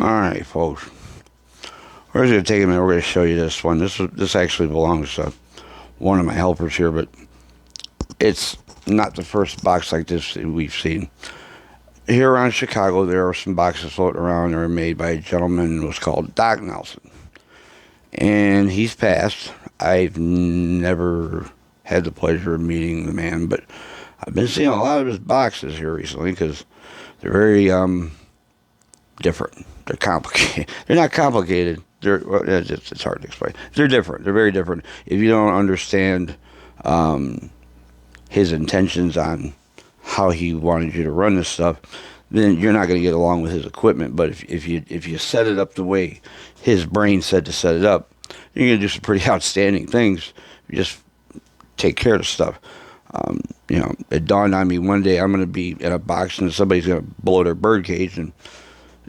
All right, folks. We're just going to take a minute. We're going to show you this one. This actually belongs to one of my helpers here, but it's not the first box like this that we've seen. Here around Chicago, there are some boxes floating around that are made by a gentleman who was called Doc Nelson. And he's passed. I've never had the pleasure of meeting the man, but I've been seeing a lot of his boxes here recently because they're very different. They're complicated. They're not complicated. It's hard to explain. They're different. They're very different. If you don't understand his intentions on how he wanted you to run this stuff, then you're not going to get along with his equipment. But if you set it up the way his brain said to set it up, you're going to do some pretty outstanding things. You just take care of the stuff. It dawned on me one day I'm going to be in a box and somebody's going to blow their bird cage, and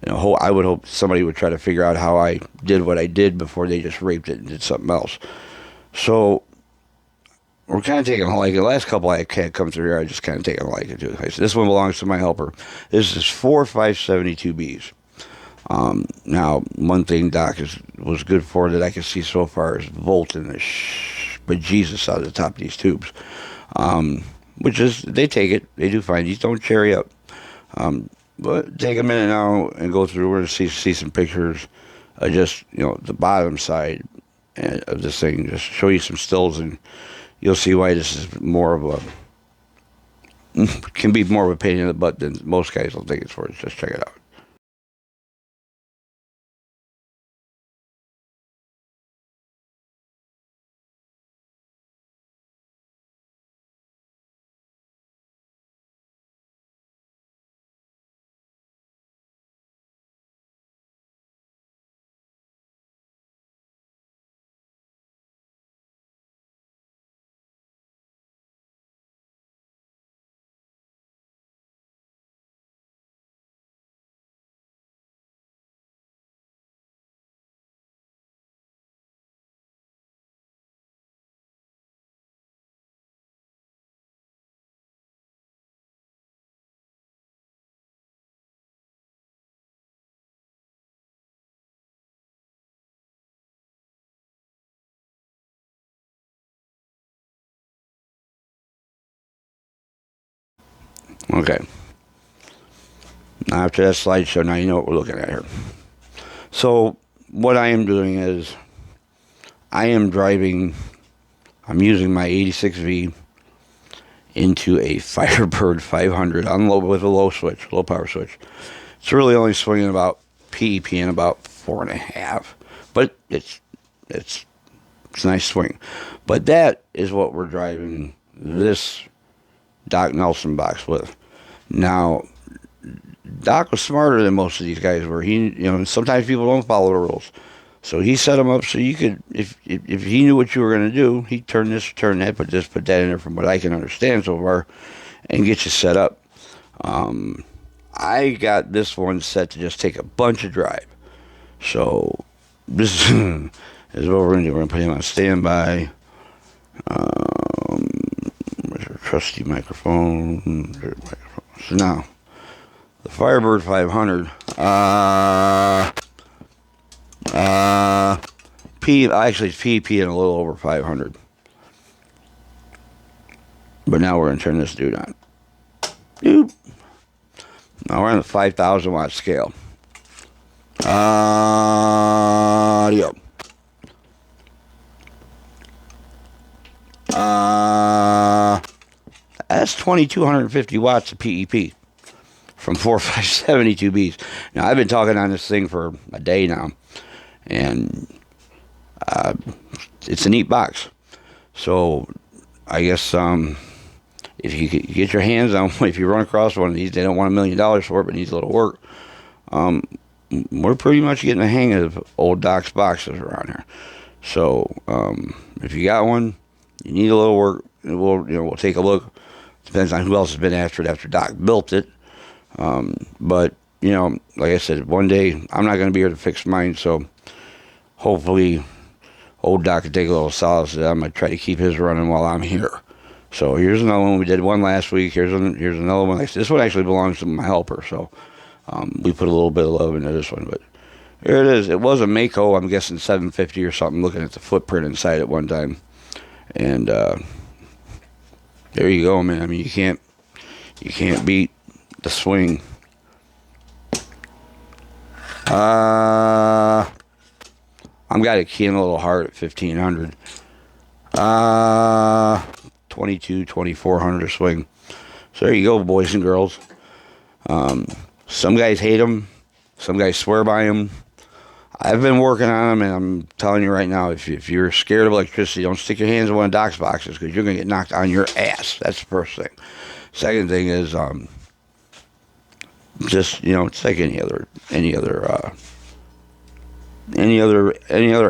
I would hope somebody would try to figure out how I did what I did before they just raped it and did something else. So we're kind of taking a like. The last couple I had come through here, I just kind of taken a like it too. This one belongs to my helper. This is 4572Bs. Now, one thing Doc was good for that I can see so far is volting the bejesus out of the top of these tubes. Which is, they take it. They do fine. These don't cherry up. But take a minute now and go through. We're going to see some pictures of just, the bottom side of this thing. Just show you some stills, and you'll see why this is can be more of a pain in the butt than most guys will think it's for. Just check it out. Okay. Now after that slideshow, now you know what we're looking at here. So what I am doing is I am driving. I'm using my 86V into a Firebird 500 with a low power switch. It's really only swinging about PEP in about 4.5, but it's a nice swing. But that is what we're driving this Doc Nelson box with. Now, Doc was smarter than most of these guys were. Sometimes people don't follow the rules. So he set them up so you could, if he knew what you were going to do, he'd turn this, turn that, put this, put that in there from what I can understand so far, and get you set up. I got this one set to just take a bunch of drive. So this is what we're going to do. We're going to put him on standby. Where's our trusty microphone? So now, the Firebird 500. Actually, it's PEP in a little over 500. But now we're going to turn this dude on. Doop. Now we're on the 5,000 watt scale. Audio. That's 2,250 watts of PEP from 4572Bs. Now, I've been talking on this thing for a day now, and it's a neat box. So, I guess if you get your hands on one, if you run across one of these, they don't want $1 million for it, but needs a little work. We're pretty much getting the hang of old Doc's boxes around here. So, if you got one, you need a little work, we'll take a look. Depends on who else has been after it after Doc built it. But, like I said, one day I'm not going to be here to fix mine, so hopefully old Doc can take a little solace. I'm going to try to keep his running while I'm here. So here's another one. We did one last week. Here's another one. This one actually belongs to my helper, so we put a little bit of love into this one. But Here it is. It was a Mako, I'm guessing 750 or something, looking at the footprint inside at one time. And there you go, man. I mean, you can't beat the swing. I'm got it keying a little hard at 1500. 2400 swing. So there you go, boys and girls. Some guys hate them. Some guys swear by them. I've been working on them, and I'm telling you right now, if you're scared of electricity, don't stick your hands in one of Doc's boxes, because you're going to get knocked on your ass. That's the first thing. Second thing is, just, it's like any other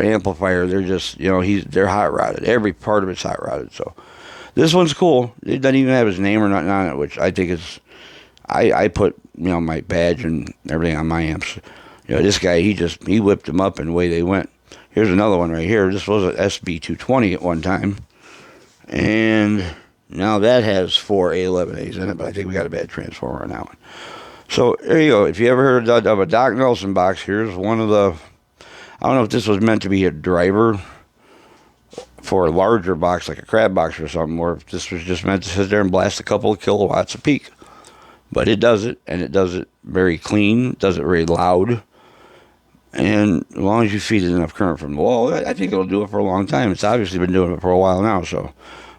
amplifier. They're just, they're hot rodded. Every part of it's hot rodded. So this one's cool. It doesn't even have his name or nothing on it, which I think is, I put, my badge and everything on my amps. This guy, he whipped them up and away they went. Here's another one right here. This was an SB220 at one time. And now that has 4 A11As in it, but I think we got a bad transformer on that one. So there you go. If you ever heard of a Doc Nelson box, here's one of the, I don't know if this was meant to be a driver for a larger box, like a crab box or something, or if this was just meant to sit there and blast a couple of kilowatts a peak. But it does it, and it does it very clean, does it very loud. And as long as you feed it enough current from the wall, I think it'll do it for a long time. It's obviously been doing it for a while now, so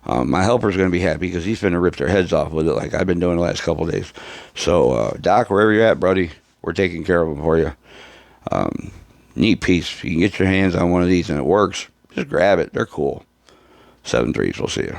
my helper's going to be happy because he's finna rip their heads off with it like I've been doing the last couple of days. So, Doc, wherever you're at, buddy, we're taking care of them for you. Neat piece. If you can get your hands on one of these and it works, just grab it. They're cool. 7.3s. We'll see you.